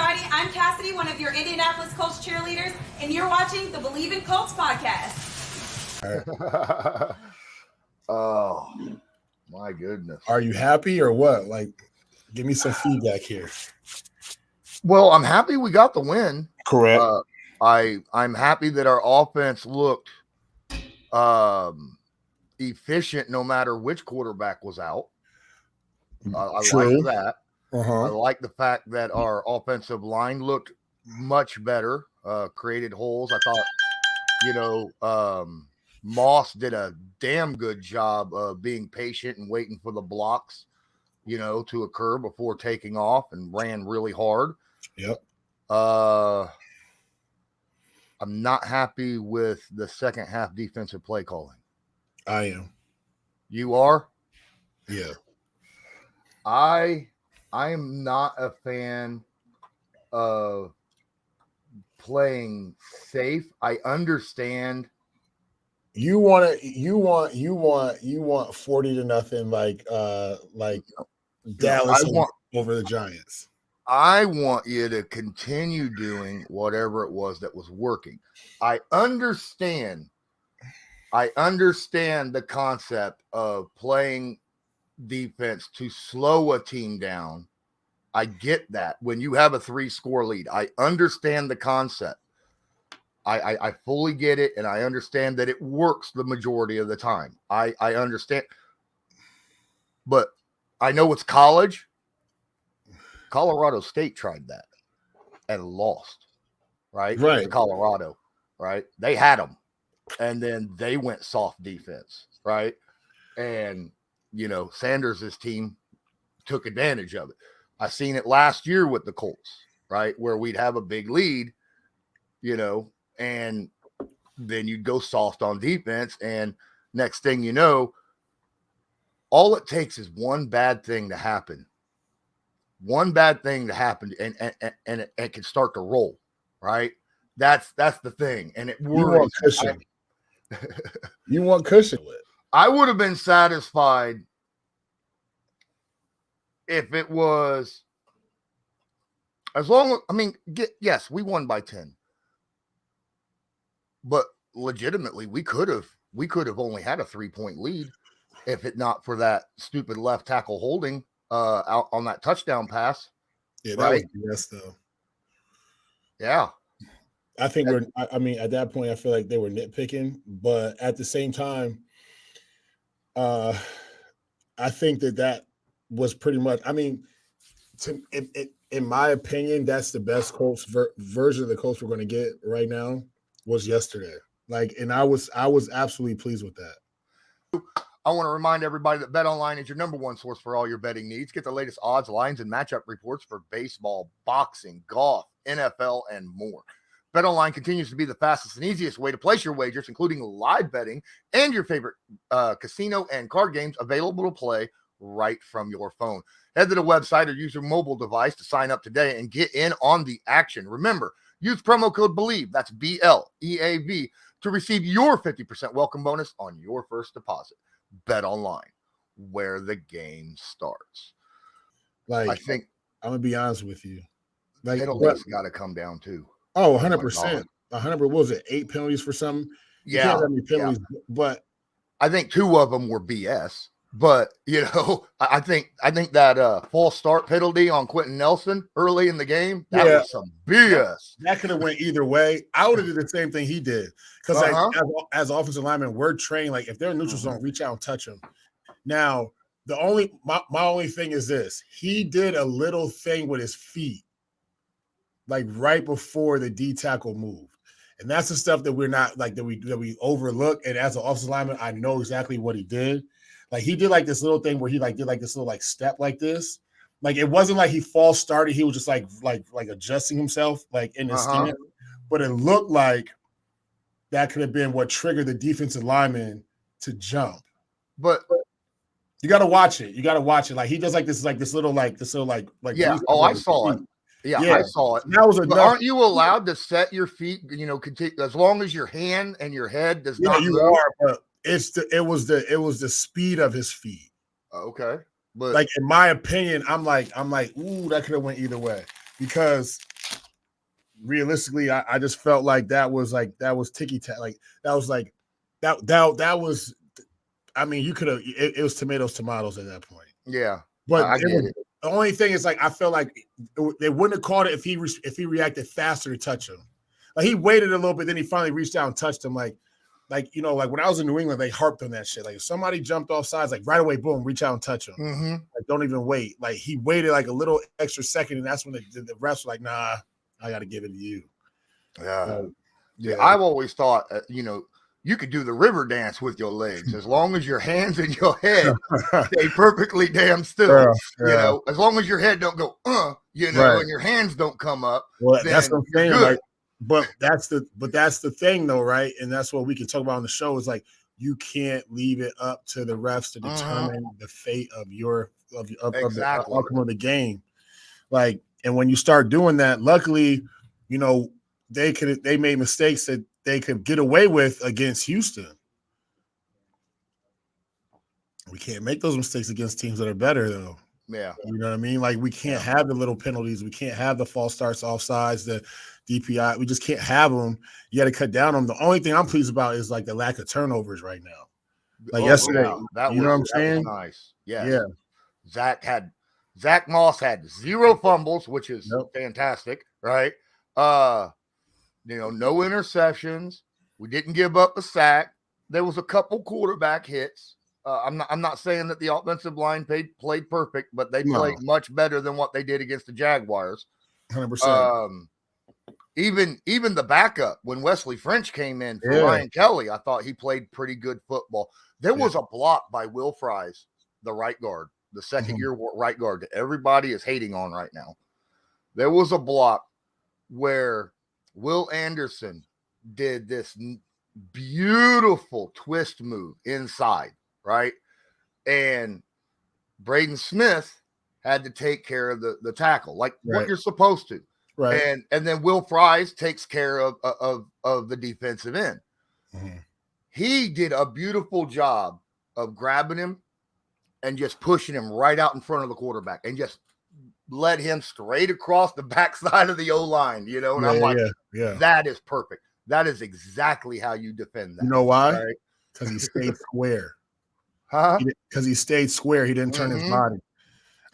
everybody. I'm Cassidy, one of your Indianapolis Colts cheerleaders, and you're watching the Believe in Colts podcast. Oh, my goodness. Are you happy or what? Like, give me some feedback here. Well, I'm happy we got the win. Correct. I'm happy that our offense looked efficient no matter which quarterback was out. I like that. I like the fact that our offensive line looked much better, created holes. I thought, Moss did a damn good job of being patient and waiting for the blocks, to occur before taking off, and ran really hard. Yep. I'm not happy with the second half defensive play calling. I am. You are? Yeah. I am not a fan of playing safe. I understand. You want 40-0 like Dallas over the Giants. I want you to continue doing whatever it was that was working. I understand the concept of playing defense to slow a team down. I get that. When you have a 3-score lead, I understand the concept. I fully get it, and I understand that it works the majority of the time. I understand. But I know it's college. Colorado State tried that and lost, right? Right. Colorado, right? They had them, and then they went soft defense, right? And Sanders' team took advantage of it. I seen it last year with the Colts, right? Where we'd have a big lead, and then you'd go soft on defense. And next thing you know, all it takes is one bad thing to happen. And it can start to roll, right? That's the thing. And it worries. You want cushion with. I would have been satisfied if it was yes, we won by 10. But legitimately, we could have only had a 3-point lead if it not for that stupid left tackle holding out on that touchdown pass. Yeah, that was BS though. Yeah. I think at that point, I feel like they were nitpicking, but at the same time, I think that was pretty much, in my opinion, that's the best Colts version of the Colts we're going to get right now was yesterday. And I was absolutely pleased with that. I want to remind everybody that BetOnline is your number one source for all your betting needs. Get the latest odds, lines, and matchup reports for baseball, boxing, golf, NFL, and more. BetOnline continues to be the fastest and easiest way to place your wagers, including live betting and your favorite casino and card games available to play right from your phone. Head to the website or use your mobile device to sign up today and get in on the action. Remember, use promo code BELIEVE, that's BLEAV, to receive your 50% welcome bonus on your first deposit. BetOnline, where the game starts. I think I'm gonna be honest with you. Penalties got to come down too. Oh, 100%. 100. What was it? 8 penalties for something? Yeah. You can't have any penalties, but I think 2 of them were BS. But I think that false start penalty on Quentin Nelson early in the game, that was some BS. That could have went either way. I would have did the same thing he did. Because as offensive linemen, we're trained, if they're in neutral zone, reach out and touch them. Now, my only thing is this. He did a little thing with his feet, right before the D tackle moved. And that's the stuff that we're not that we overlook. And as an offensive lineman, I know exactly what he did. He did this little thing where he did this little step like this. It wasn't like he false started. He was just like adjusting himself in his stance. But it looked like that could have been what triggered the defensive lineman to jump. But you got to watch it. He does this little yeah. Oh, I saw it. Yeah, I saw it. That was enough. But aren't you allowed to set your feet? As long as your hand and your head does not. You move? are, but it was the speed of his feet. Okay, but in my opinion, I'm like, ooh, that could have went either way because realistically, I just felt like that was ticky tack. Like that was like that was. I mean, you could have. It was tomatoes at that point. Yeah, but I get it. The only thing is, like, I felt like they wouldn't have called it if he reacted faster to touch him. Like he waited a little bit, then he finally reached out and touched him. Like when I was in New England, they harped on that shit. Like if somebody jumped off sides, like right away, boom, reach out and touch him. Mm-hmm. Like don't even wait. Like he waited like a little extra second, and that's when the refs were like, nah, I got to give it to you. Yeah. I've always thought, you could do the river dance with your legs as long as your hands and your head stay perfectly damn still. As long as your head don't go, right. And your hands don't come up. Well, that's what I'm saying. Like, but that's the thing, though, right? And that's what we can talk about on the show is like you can't leave it up to the refs to determine the fate of the outcome of the game. Like, and when you start doing that, luckily, they made mistakes that they could get away with against Houston. We can't make those mistakes against teams that are better, though. Yeah. You know what I mean? Like, we can't have the little penalties. We can't have the false starts, offsides, the DPI. We just can't have them. You got to cut down on them. The only thing I'm pleased about is, like, the lack of turnovers right now. Like, yesterday, what I'm saying? Nice. Yes. Yeah. Zach Moss had 0 fumbles, which is fantastic, right? No interceptions. We didn't give up a sack. There was a couple quarterback hits. I'm not saying that the offensive line played perfect, but they played much better than what they did against the Jaguars. 100%. Even the backup when Wesley French came in for Ryan Kelly, I thought he played pretty good football. There was a block by Will Fries, the right guard, the second-year right guard that everybody is hating on right now. There was a block where Will Anderson did this beautiful twist move inside, right? And Braden Smith had to take care of the tackle, like what you're supposed to. Right. And then Will Fries takes care of the defensive end. Mm-hmm. He did a beautiful job of grabbing him and just pushing him right out in front of the quarterback and just led him straight across the backside of the O-line, and I'm like, that is perfect. That is exactly how you defend that. You know why? Because he stayed square. Huh? Because he stayed square. He didn't turn his body.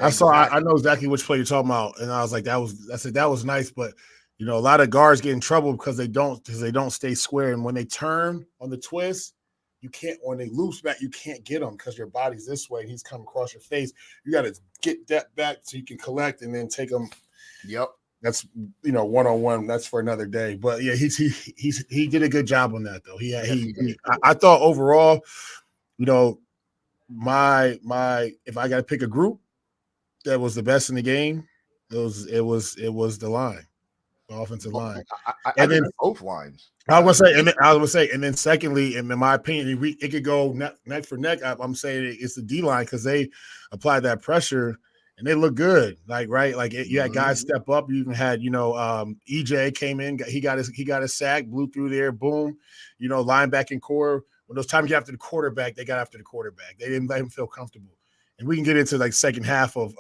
Exactly. I know exactly which play you're talking about. And I was like, that was nice. But, a lot of guards get in trouble because they don't stay square. And when they turn on the twist, you can't, when they loose back, you can't get them because your body's this way and he's coming across your face. You got to get that back so you can collect and then take them. Yep. That's, one-on-one. That's for another day. But yeah, he did a good job on that though. I thought overall, my if I got to pick a group that was the best in the game, it was the line, the offensive line, and then both lines. I was gonna say, and then secondly, and in my opinion, it could go neck for neck. I'm saying it's the D line because they applied that pressure and they look good. You had guys step up. You even had EJ came in, he got his sack, blew through there, boom. Linebacking core. When those times you after the quarterback, they got after the quarterback. They didn't let him feel comfortable. And we can get into like second half of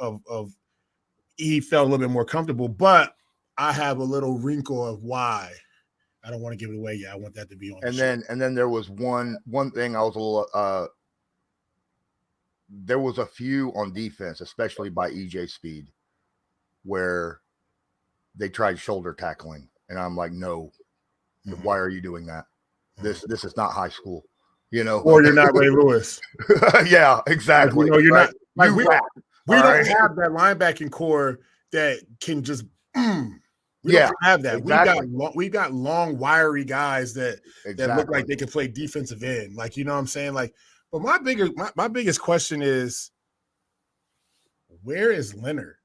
he felt a little bit more comfortable, but I have a little wrinkle of why. I don't want to give it away yet. I want that to be on. And then there was one thing I was a little there was a few on defense, especially by EJ Speed, where they tried shoulder tackling, and I'm like, no, why are you doing that? This is not high school, Or you're not Ray Lewis. Yeah, exactly. You're right? not. Like, we don't have that linebacking core that can just. We don't have that. Exactly. We've got long, wiry guys that look like they can play defensive end. Like, you know what I'm saying? Like, but my biggest question is, where is Leonard?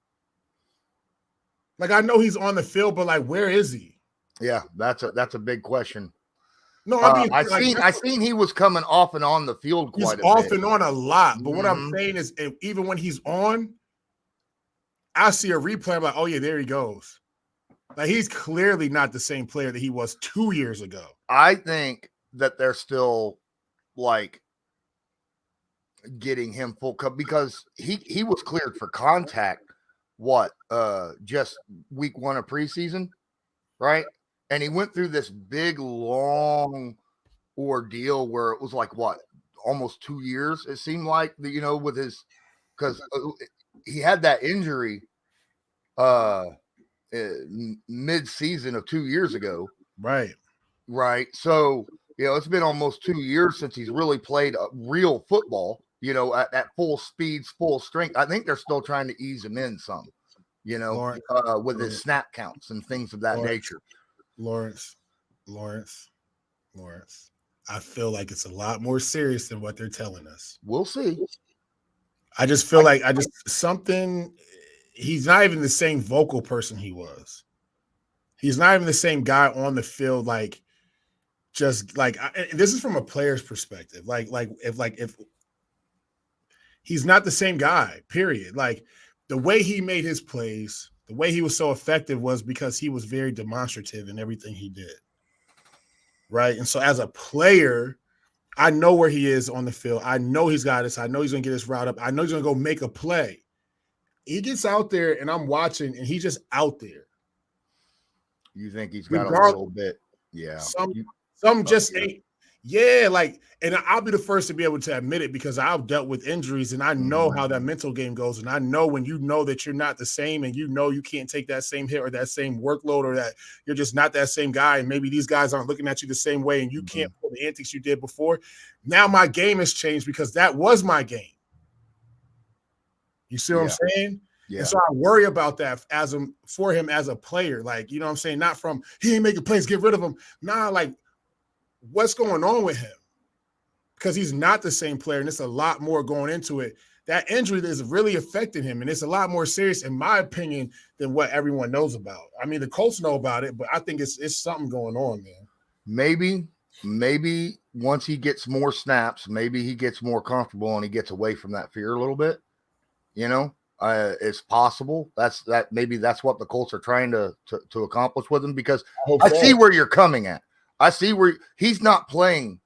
Like, I know he's on the field, but like, where is he? Yeah, that's a big question. No, I seen he was coming off and on the field quite a bit. He's off and on a lot. But what I'm saying is, even when he's on, I see a replay. I'm like, oh yeah, there he goes. Like, he's clearly not the same player that he was 2 years ago. I think that they're still like getting him full cup because he was cleared for contact. What? Just week 1 of preseason. right? And he went through this big, long ordeal where it was like what, almost 2 years. It seemed like with his because he had that injury mid-season of 2 years ago, Right. So it's been almost 2 years since he's really played real football. At full speed, full strength. I think they're still trying to ease him in some. With his snap counts and things of that nature. Lawrence. I feel like it's a lot more serious than what they're telling us. We'll see. I just feel like something. He's not even the same vocal person he was. He's not even the same guy on the field. Like, just like this is from a player's perspective. If he's not the same guy. Period. Like the way he made his plays, the way he was so effective was because he was very demonstrative in everything he did. Right. And so as a player, I know where he is on the field. I know he's got this. I know he's going to get his route up. I know he's going to go make a play. He gets out there and I'm watching and he's just out there. You think he's got a little bit? Yeah. Some just ain't. Yeah, like, and I'll be the first to be able to admit it because I've dealt with injuries and I know how that mental game goes. And I know when you know that you're not the same and you can't take that same hit or that same workload or that you're just not that same guy. And maybe these guys aren't looking at you the same way and you can't pull the antics you did before. Now my game has changed because that was my game. You see what I'm saying? Yeah. And so I worry about that for him as a player. Like, you know what I'm saying? Not from he ain't making plays, get rid of him. Nah, like what's going on with him? Because he's not the same player, and it's a lot more going into it. That injury is really affecting him, and it's a lot more serious, in my opinion, than what everyone knows about. I mean, the Colts know about it, but I think it's something going on, man. Maybe once he gets more snaps, maybe he gets more comfortable and he gets away from that fear a little bit. It's possible. Maybe that's what the Colts are trying to accomplish with him, because I see where you're coming at. I see where he's not playing.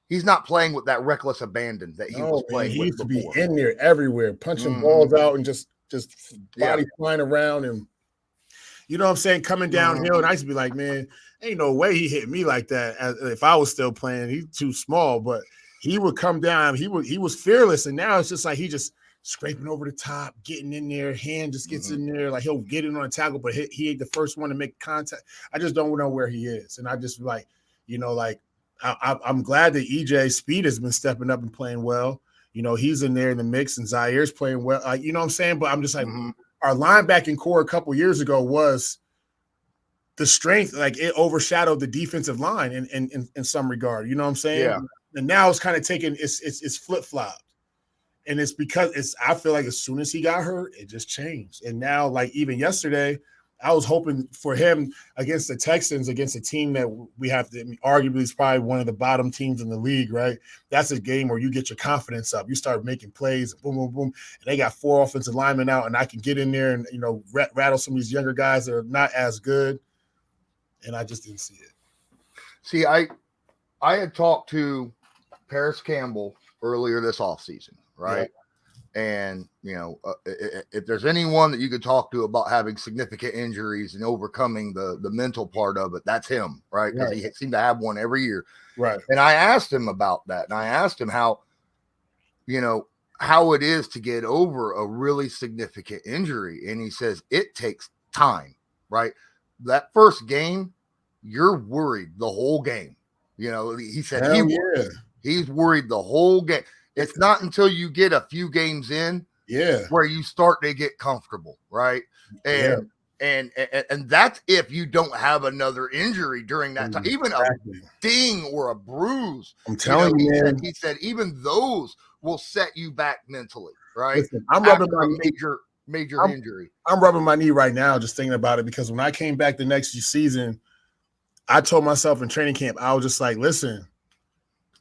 He's not playing with that reckless abandon that he was playing. He used to be in there everywhere, punching balls out and just body flying around, and you know what I'm saying, coming downhill. And I used to be like, man, ain't no way he hit me like that. If I was still playing, he's too small, but he would come down. He was fearless, and now it's just like he just scraping over the top, getting in there, hand just gets in there, like he'll get in on a tackle, but he ain't the first one to make contact. I just don't know where he is, and I just like, I'm glad that EJ Speed has been stepping up and playing well. He's in there in the mix, and Zaire's playing well. You know what I'm saying? But I'm just like, our linebacking core a couple years ago was the strength, like it overshadowed the defensive line in some regard. You know what I'm saying? Yeah. And now it's kind of taken it's flip-flopped. And it's because I feel like as soon as he got hurt, it just changed. And now, like even yesterday, I was hoping for him against the Texans, against a team that we have to arguably is probably one of the bottom teams in the league, right? That's a game where you get your confidence up. You start making plays, boom, boom, boom. And they got 4 offensive linemen out, and I can get in there and, rattle some of these younger guys that are not as good. And I just didn't see it. See, I had talked to Paris Campbell earlier this offseason, right? Yeah. And, if there's anyone that you could talk to about having significant injuries and overcoming the mental part of it, that's him, right? Because he seemed to have one every year. Right. And I asked him about that. And I asked him how it is to get over a really significant injury. And he says it takes time, right? That first game, you're worried the whole game. He said he's worried the whole game. It's not until you get a few games in where you start to get comfortable, right? And that's if you don't have another injury during that time, even a ding or a bruise. I'm telling you, man. He said even those will set you back mentally, right? Listen, I'm rubbing my major injury. I'm rubbing my knee right now just thinking about it, because when I came back the next season, I told myself in training camp, I was just like, listen,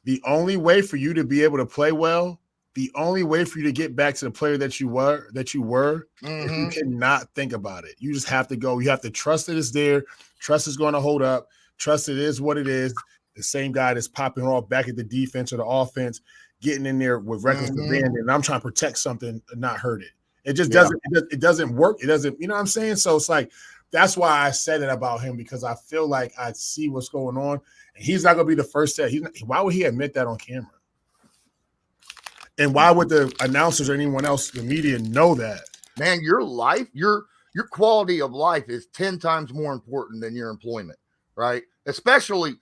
the only way for you to be able to play well, the only way for you to get back to the player that you were, if you cannot think about it. You just have to go. You have to trust that it's there. Trust is going to hold up. Trust it is what it is. The same guy that's popping off back at the defense or the offense, getting in there with reckless abandon, and I'm trying to protect something and not hurt it. It just doesn't. It doesn't work. It doesn't. You know what I'm saying? So it's like that's why I said it about him, because I feel like I see what's going on, and he's not going to be the first to. Why would he admit that on camera? And why would the announcers or anyone else, the media, know that? Man, your life, your quality of life is 10 times more important than your employment, right? Especially,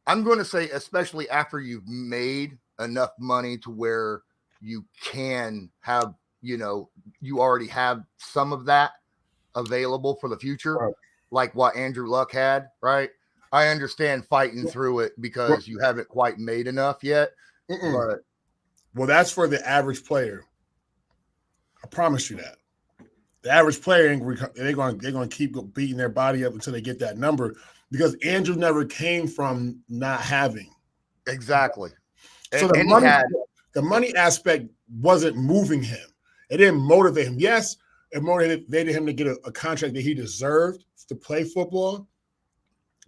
I'm going to say, especially after you've made enough money to where you can have, you already have some of that available for the future, Right. like what Andrew Luck had, right? I understand fighting through it because you haven't quite made enough yet. But well, that's for the average player. I promise you that. The average player, they're going to keep beating their body up until they get that number, because Andrew never came from not having. Exactly. So the money aspect wasn't moving him. It didn't motivate him. Yes, it motivated him to get a contract that he deserved to play football,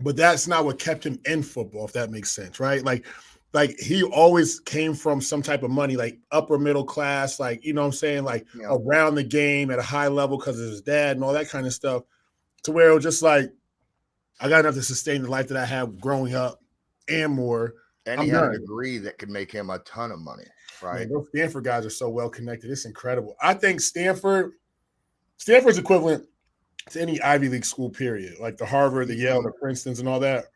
but that's not what kept him in football, if that makes sense, right? Like he always came from some type of money, like upper middle class, like, you know what I'm saying? Like around the game at a high level because of his dad and all that kind of stuff, to where it was just like, I got enough to sustain the life that I had growing up and more. And he had a degree that could make him a ton of money, right? Man, those Stanford guys are so well connected. It's incredible. I think Stanford's equivalent to any Ivy League school, period, like the Harvard, the Yale, the Princetons, and all that.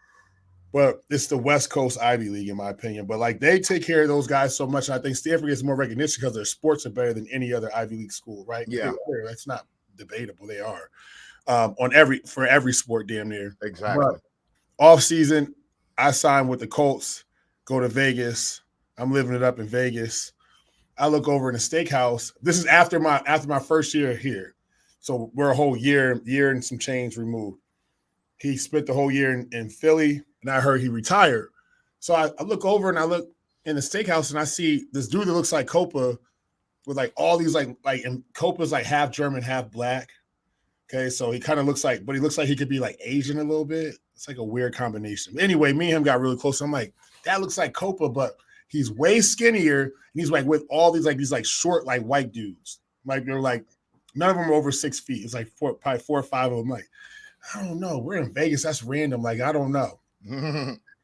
But it's the West Coast Ivy League, in my opinion. But like, they take care of those guys so much, and I think Stanford gets more recognition because their sports are better than any other Ivy League school, right? Yeah, that's not debatable. They are for every sport, damn near. Exactly. But off season, I signed with the Colts. Go to Vegas. I'm living it up in Vegas. I look over in a steakhouse. This is after my first year here, so we're a whole year and some change removed. He spent the whole year in Philly, and I heard he retired. So I look over and I look in the steakhouse, and I see this dude that looks like Copa with like all these like and Copa's like half German, half black. Okay, so he kind of looks like, but he looks like he could be like Asian a little bit. It's like a weird combination. But anyway, me and him got really close. I'm like, that looks like Copa, but he's way skinnier, and he's like with all these short like white dudes. Like they're like, none of them are over 6 feet. It's like probably 4 or 5 of them. Like, I don't know. We're in Vegas. That's random. Like, I don't know.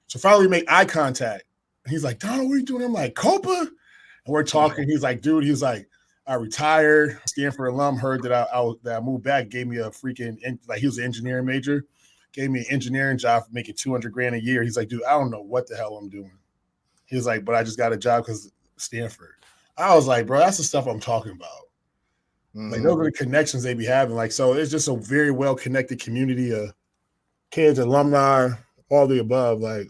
So finally we make eye contact. And he's like, Donald, what are you doing? I'm like, Copa? And we're talking. He's like, dude, he's like, I retired. Stanford alum, heard that I moved back, gave me a freaking, like, he was an engineering major, gave me an engineering job for making $200,000 a year. He's like, dude, I don't know what the hell I'm doing. He was like, but I just got a job because Stanford. I was like, bro, that's the stuff I'm talking about. Like, those are the connections they be having. Like, so it's just a very well-connected community of kids, alumni, all the above. Like,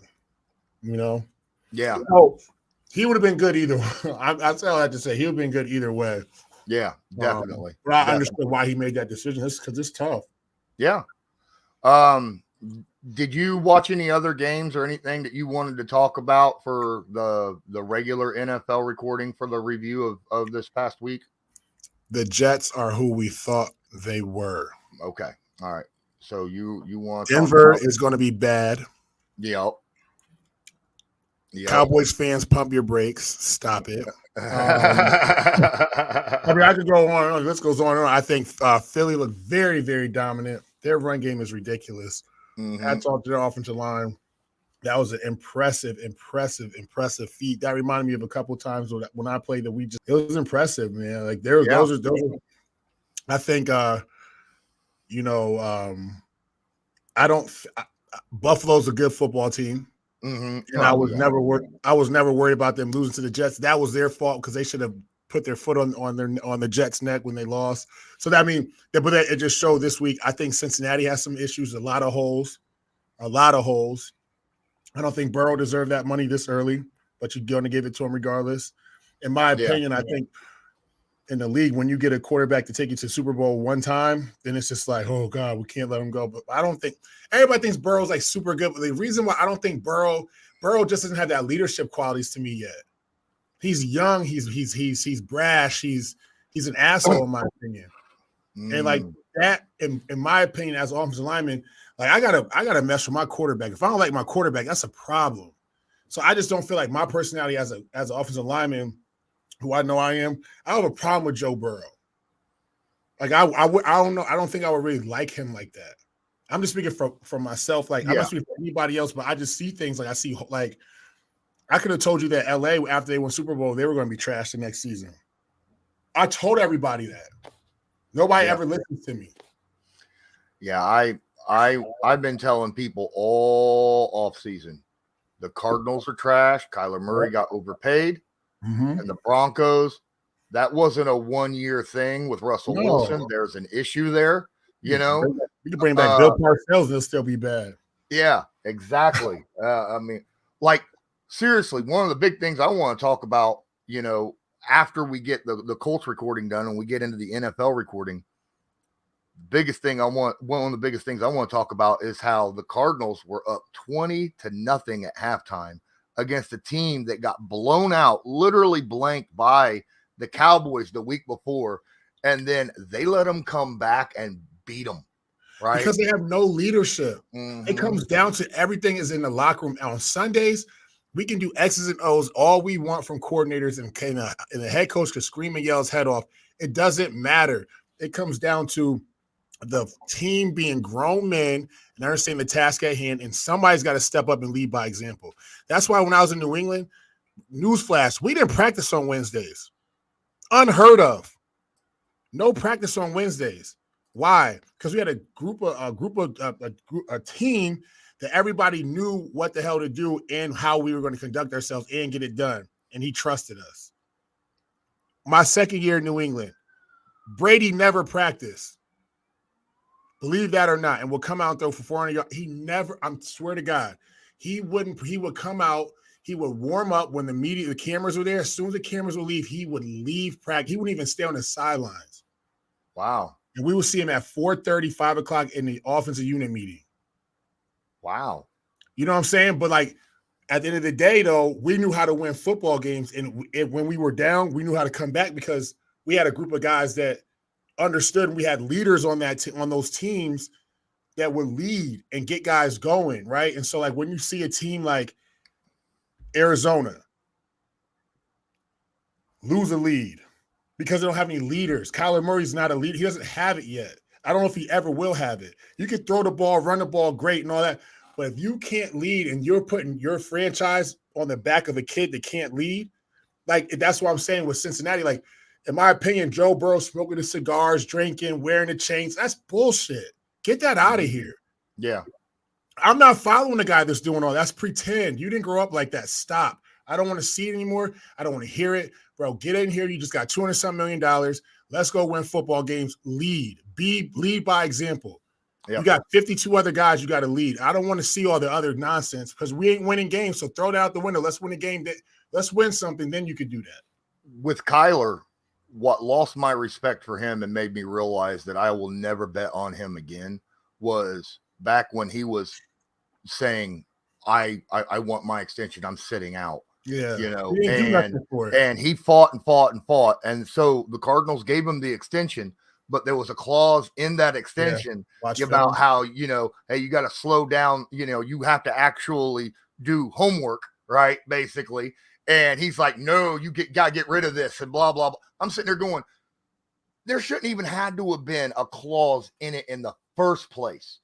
you know? Yeah. So he would have been good either way. That's all I have to say. He would have been good either way. Yeah, definitely. But I understood why he made that decision. It's because it's tough. Yeah. Did you watch any other games or anything that you wanted to talk about for the regular NFL recording for the review of this past week? The Jets are who we thought they were. Okay. All right. So you want Denver is going to be bad. Yep. Cowboys fans, pump your brakes. Stop it. I mean, I could go on and on. This goes on and on. I think Philly looked very, very dominant. Their run game is ridiculous. Hats off to their offensive line. That was an impressive feat. That reminded me of a couple of times when I played it was impressive, man. Like those are I think Buffalo's a good football team. And I was never worried about them losing to the Jets. That was their fault because they should have put their foot on the Jets' neck when they lost. So that it just showed this week. I think Cincinnati has some issues, a lot of holes. I don't think Burrow deserved that money this early, but you're going to give it to him regardless. In my opinion, I think in the league, when you get a quarterback to take you to Super Bowl one time, then it's just like, oh God, we can't let him go. But I don't think everybody thinks Burrow's like super good. But the reason why I don't think Burrow just doesn't have that leadership qualities to me yet. He's young. He's brash. He's an asshole in my opinion. And like that, in my opinion, as an offensive lineman, like I gotta mess with my quarterback. If I don't like my quarterback, that's a problem. So I just don't feel like my personality as an offensive lineman, who I know I am, I have a problem with Joe Burrow. Like I don't know. I don't think I would really like him like that. I'm just speaking from myself. Like I'm not speaking for anybody else, but I just see things like I see. Like I could have told you that LA after they won Super Bowl they were going to be trashed the next season. I told everybody that. Nobody ever listens to me. Yeah, I've been telling people all off season, the Cardinals are trash. Kyler Murray got overpaid, and the Broncos. That wasn't a 1 year thing with Russell Wilson. There's an issue there. You know, you can bring back Bill Parcells, and it'll still be bad. Yeah, exactly. I mean, like seriously, one of the big things I want to talk about, you know, after we get the Colts recording done and we get into the NFL recording, one of the biggest things I want to talk about is how the Cardinals were up 20-0 at halftime against a team that got blown out, literally blanked by the Cowboys the week before, and then they let them come back and beat them, right? Because they have no leadership. It comes down to everything is in the locker room. On Sundays, we can do X's and O's all we want from coordinators, and the head coach can scream and yell his head off. It doesn't matter. It comes down to the team being grown men and understanding the task at hand, and somebody's got to step up and lead by example. That's why when I was in New England, newsflash, we didn't practice on Wednesdays. Unheard of. No practice on Wednesdays. Why? Because we had a team that everybody knew what the hell to do and how we were going to conduct ourselves and get it done. And he trusted us. My second year in New England, Brady never practiced. Believe that or not, and will come out and throw for 400 yards. He never, I swear to God, he would come out, he would warm up when the cameras were there. As soon as the cameras would leave, he would leave practice. He wouldn't even stay on the sidelines. Wow. And we would see him at 4:30, 5 o'clock in the offensive unit meeting. Wow. You know what I'm saying? But like at the end of the day, though, we knew how to win football games. And when we were down, we knew how to come back because we had a group of guys that understood, and we had leaders on on those teams that would lead and get guys going, right? And so like when you see a team like Arizona lose a lead because they don't have any leaders. Kyler Murray's not a leader. He doesn't have it yet. I don't know if he ever will have it. You can throw the ball, run the ball great and all that, but if you can't lead and you're putting your franchise on the back of a kid that can't lead, like that's what I'm saying with Cincinnati. Like, in my opinion, Joe Burrow smoking the cigars, drinking, wearing the chains, that's bullshit. Get that out of here. Yeah. I'm not following the guy that's doing all that. That's pretend. You didn't grow up like that. Stop. I don't want to see it anymore. I don't want to hear it. Bro, get in here. You just got $200-some million. Let's go win football games. Lead by example. Yep. You got 52 other guys you got to lead. I don't want to see all the other nonsense because we ain't winning games. So throw that out the window. Let's win a game. Let's win something. Then you could do that. With Kyler, what lost my respect for him and made me realize that I will never bet on him again was back when he was saying, I want my extension. I'm sitting out. Yeah. You know, and he fought and fought and fought. And so the Cardinals gave him the extension, but there was a clause in that extension about how, you know, hey, you got to slow down. You know, you have to actually do homework, right? Basically. And he's like, no, got to get rid of this and blah, blah, blah. I'm sitting there going, there shouldn't even had to have been a clause in it in the first place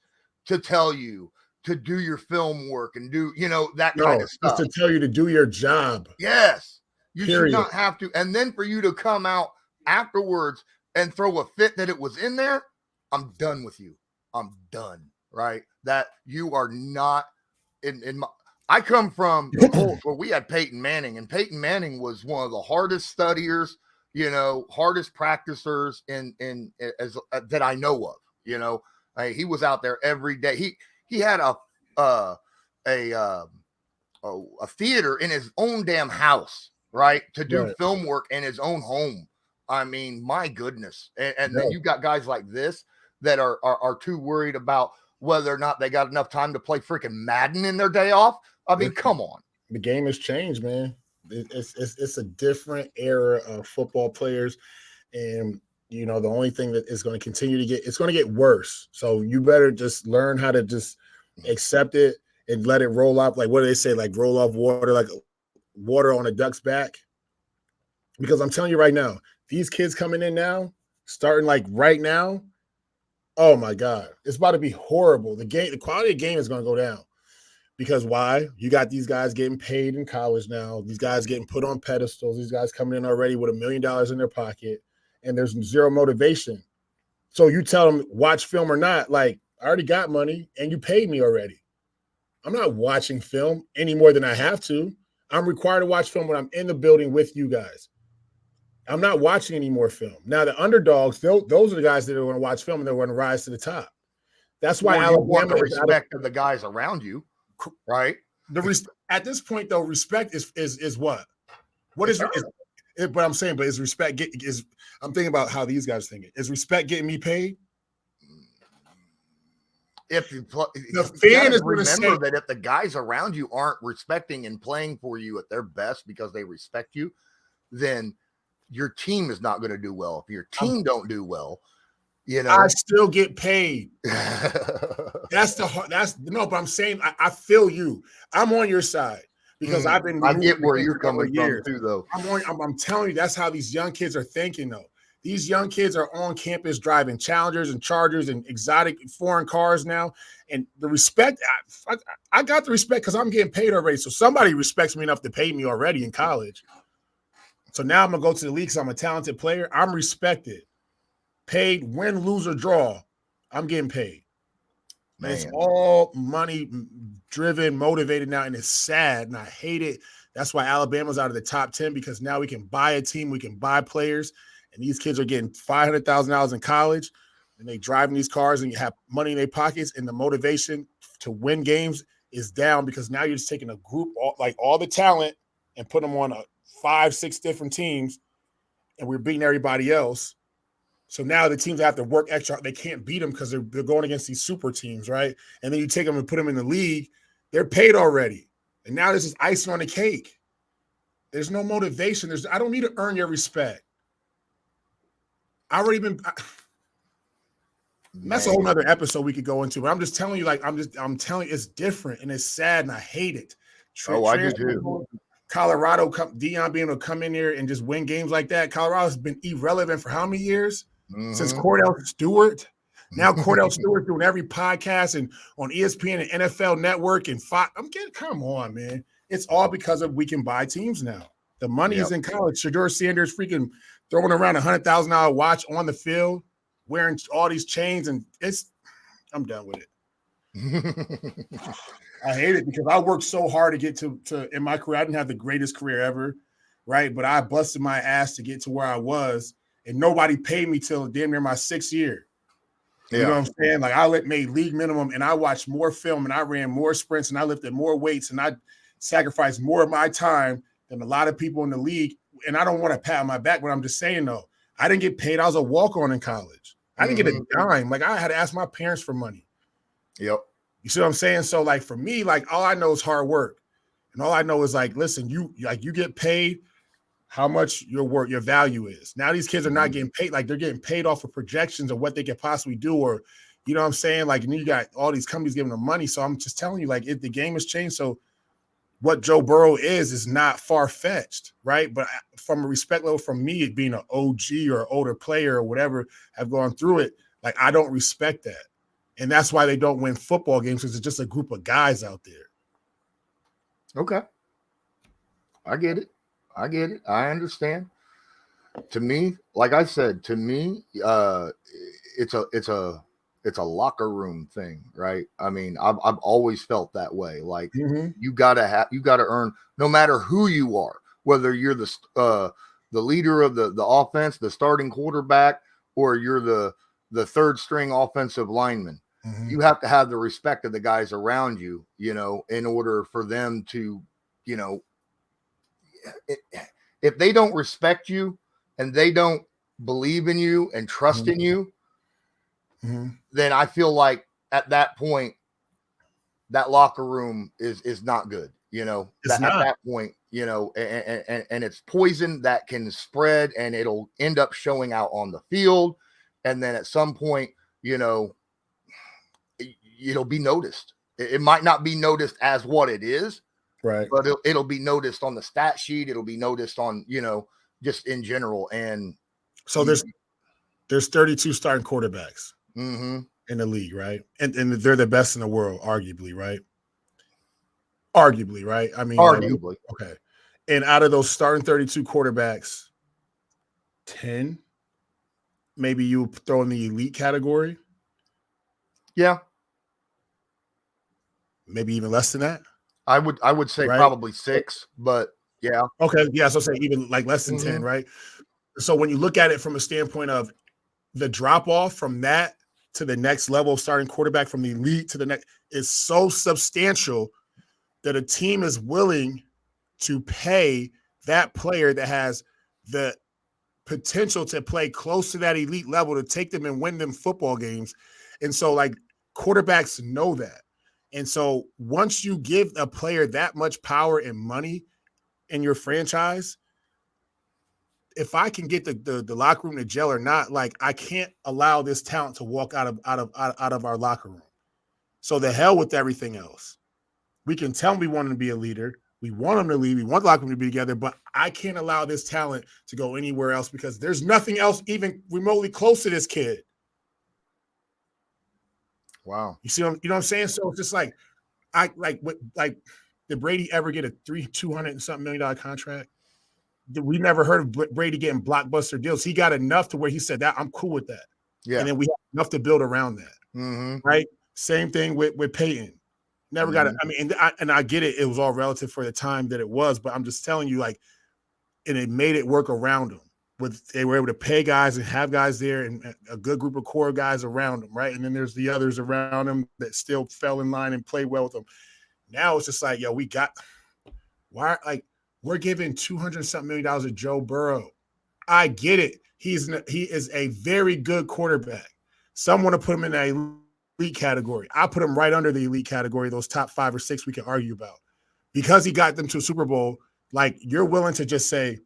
to tell you to do your film work and do, you know, that kind of stuff. Just to tell you to do your job. Yes. You should not have to. And then for you to come out afterwards and throw a fit that it was in there, I'm done with you. I'm done, right? That you are not in my. I come from the Colts where we had Peyton Manning, and Peyton Manning was one of the hardest studiers, you know, hardest practicers that I know of. You know, he was out there every day. He had a theater in his own damn house, right, to do film work in his own home. I mean, my goodness. And then you got guys like this that are too worried about whether or not they got enough time to play freaking Madden in their day off. I mean, come on. The game has changed, man. It's a different era of football players. And, you know, the only thing that is going to continue to it's going to get worse. So you better just learn how to just accept it and let it roll off. Like, what do they say? Like roll off water, like water on a duck's back. Because I'm telling you right now, these kids coming in now, starting like right now, oh my God, it's about to be horrible. The quality of the game is going to go down. Because why? You got these guys getting paid in college now. These guys getting put on pedestals. These guys coming in already with $1 million in their pocket, and there's zero motivation. So you tell them watch film or not, like, I already got money and you paid me already. I'm not watching film any more than I have to. I'm required to watch film when I'm in the building with you guys. I'm not watching any more film. Now, the underdogs, those are the guys that are going to watch film and they're going to rise to the top. That's why Alabama is respect of the guys around you. Right. At this point, though, respect is what? What is it? But I'm saying, but is respect I'm thinking about how these guys think it. Is respect getting me paid? If the fan is going to say that if the guys around you aren't respecting and playing for you at their best because they respect you, then your team is not going to do well. If your team don't do well, I still get paid. But I'm saying I feel you. I'm on your side because I've been. I get where you're coming from too, though. I'm telling you, that's how these young kids are thinking, though. These young kids are on campus driving Challengers and Chargers and exotic foreign cars now, and the respect. I got the respect because I'm getting paid already. So somebody respects me enough to pay me already in college. So now I'm gonna go to the league because I'm a talented player. I'm respected. Paid, win, lose, or draw, I'm getting paid. Man. It's all money driven, motivated now, and it's sad, and I hate it. That's why Alabama's out of the top 10 because now we can buy a team, we can buy players, and these kids are getting $500,000 in college, and they driving these cars and you have money in their pockets, and the motivation to win games is down because now you're just taking a group, like all the talent, and putting them on 5-6 different teams, and we're beating everybody else. So now the teams have to work extra. They can't beat them because they're going against these super teams, right? And then you take them and put them in the league. They're paid already. And now this is icing on the cake. There's no motivation. I don't need to earn your respect. That's a whole nother episode we could go into. But I'm just telling you, I'm telling you, it's different and it's sad and I hate it. I do too. Colorado, Deion being able to come in here and just win games like that. Colorado's been irrelevant for how many years? Since Cordell Stewart. Now Cordell Stewart doing every podcast and on ESPN and NFL Network and Fox. Come on, man. It's all because of we can buy teams now. The money is in college. Shedeur Sanders freaking throwing around $100,000 watch on the field, wearing all these chains, and I'm done with it. I hate it because I worked so hard to get to in my career. I didn't have the greatest career ever, right? But I busted my ass to get to where I was, and nobody paid me till damn near my 6th year. You know what I'm saying? Like I made league minimum, and I watched more film, and I ran more sprints, and I lifted more weights, and I sacrificed more of my time than a lot of people in the league. And I don't want to pat on my back, but I'm just saying though, I didn't get paid. I was a walk-on in college. I didn't get a dime. Like I had to ask my parents for money. Yep. You see what I'm saying? So like for me, like all I know is hard work. And all I know is like, listen, you get paid how much your value is. Now these kids are not getting paid. Like they're getting paid off of projections of what they could possibly do. Or, you know what I'm saying? Like, and you got all these companies giving them money. So I'm just telling you, like the game has changed. So what Joe Burrow is not far-fetched, right? But from a respect level, from me being an OG or older player or whatever, have gone through it, like I don't respect that. And that's why they don't win football games because it's just a group of guys out there. Okay. I get it. I understand. To me, like I said, it's a locker room thing, right? I mean, I've always felt that way. Like you gotta earn, no matter who you are, whether you're the leader of the offense, the starting quarterback, or you're the third string offensive lineman. You have to have the respect of the guys around you, in order for them to, if they don't respect you and they don't believe in you and trust in you, then I feel like at that point, that locker room is not good, at that point, and it's poison that can spread and it'll end up showing out on the field. And then at some point, it'll be noticed. It might not be noticed as what it is, right? But it'll be noticed on the stat sheet. It'll be noticed on, just in general. And so there's there's 32 starting quarterbacks Mm-hmm. in the league, right? And they're the best in the world, arguably, right? Arguably, right? I mean, Arguably. okay. And out of those starting 32 quarterbacks, 10, maybe you throw in the elite category. Yeah. Maybe even less than that. I would say probably 6, but yeah. Okay. Yeah. So say even like less than 10, right? So when you look at it from a standpoint of the drop off from that to the next level of starting quarterback from the elite to the next is so substantial that a team is willing to pay that player that has the potential to play close to that elite level to take them and win them football games. And so like quarterbacks know that. And so once you give a player that much power and money in your franchise, if I can get the locker room to gel or not, like I can't allow this talent to walk out of our locker room. So the hell with everything else. We can tell him we want him to be a leader. We want him to lead. We want the locker room to be together, but I can't allow this talent to go anywhere else because there's nothing else even remotely close to this kid. Wow. You see, you know what I'm saying? So it's just like, did Brady ever get a $200 and something $million contract? We never heard of Brady getting blockbuster deals. He got enough to where he said that I'm cool with that. Yeah. And then we have enough to build around that. Right. Same thing with Peyton. Never got it. I mean, and I get it. It was all relative for the time that it was, but I'm just telling you, like, and it made it work around them. They were able to pay guys and have guys there and a good group of core guys around them, right? And then there's the others around them that still fell in line and played well with them. Now it's just like, yo, we're giving $200-something million to Joe Burrow. I get it. He is a very good quarterback. Some want to put him in a elite category. I put him right under the elite category, those top 5 or 6 we can argue about. Because he got them to a Super Bowl, like you're willing to just say,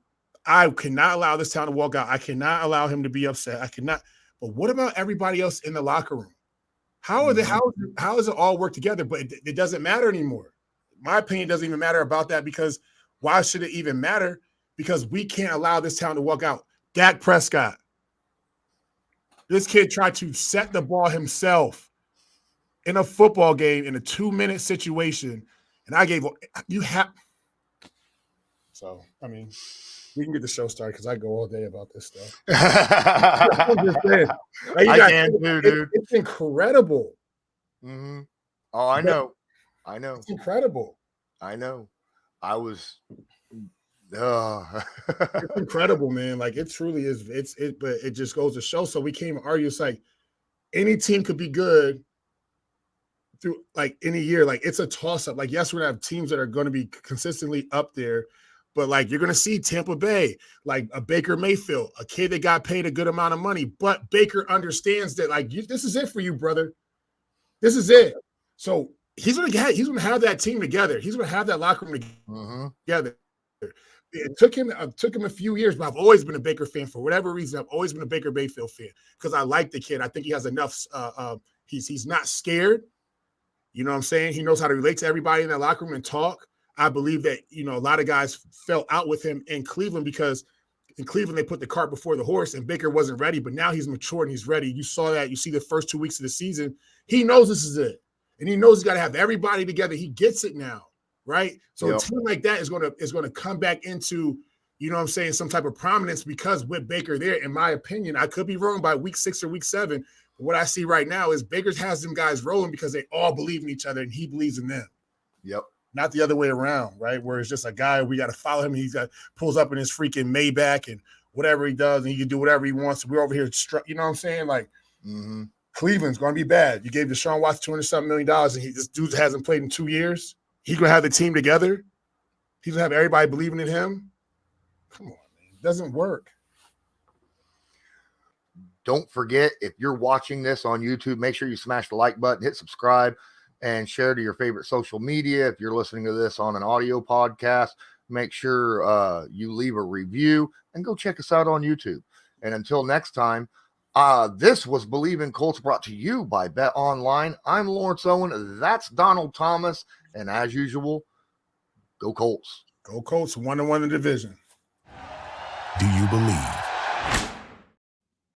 I cannot allow this town to walk out. I cannot allow him to be upset. I cannot. But what about everybody else in the locker room? How does it all work together? But it doesn't matter anymore. My opinion doesn't even matter about that because why should it even matter? Because we can't allow this town to walk out. Dak Prescott. This kid tried to set the ball himself in a football game in a 2-minute situation, and I gave you have. So I mean, we can get the show started because I go all day about this stuff. I'm just saying, like, I can too, dude. It's incredible. Mm-hmm. Oh, I know. It's incredible. I know. I was. It's incredible, man. Like it truly is. But it just goes to show. So we came argue. It's like any team could be good through like any year. Like it's a toss up. Like yes, we're gonna have teams that are going to be consistently up there, but like you're gonna see Tampa Bay, like a Baker Mayfield, a kid that got paid a good amount of money, but Baker understands that like this is it for you, brother. This is it. So he's gonna have that team together. He's gonna have that locker room together. It took him a few years, but I've always been a Baker fan for whatever reason. I've always been a Baker Mayfield fan because I like the kid. I think he has enough. He's not scared. You know what I'm saying? He knows how to relate to everybody in that locker room and talk. I believe that, a lot of guys fell out with him in Cleveland because in Cleveland they put the cart before the horse and Baker wasn't ready, but now he's matured and he's ready. You saw that. You see the first 2 weeks of the season. He knows this is it. And he knows he's got to have everybody together. He gets it now. Right. So a team like that is going to come back into, some type of prominence because with Baker there, in my opinion, I could be wrong by week 6 or week 7. But what I see right now is Baker has them guys rolling because they all believe in each other and he believes in them. Yep. Not the other way around. Right. Where it's just a guy, we got to follow him. He's pulls up in his freaking Maybach and whatever he does and he can do whatever he wants. We're over here. You know what I'm saying? Like Cleveland's going to be bad. You gave Deshaun Watson $200-something million and this dude hasn't played in 2 years. He's going to have the team together. He's going to have everybody believing in him. Come on, man. It doesn't work. Don't forget, if you're watching this on YouTube, make sure you smash the like button, hit subscribe, and share to your favorite social media. If you're listening to this on an audio podcast, make sure you leave a review and go check us out on YouTube. And until next time, this was Believe in Colts brought to you by Bet Online. I'm Lawrence Owen. That's Donald Thomas. And as usual, go Colts. Go Colts, 1-1 in the division. Do you believe?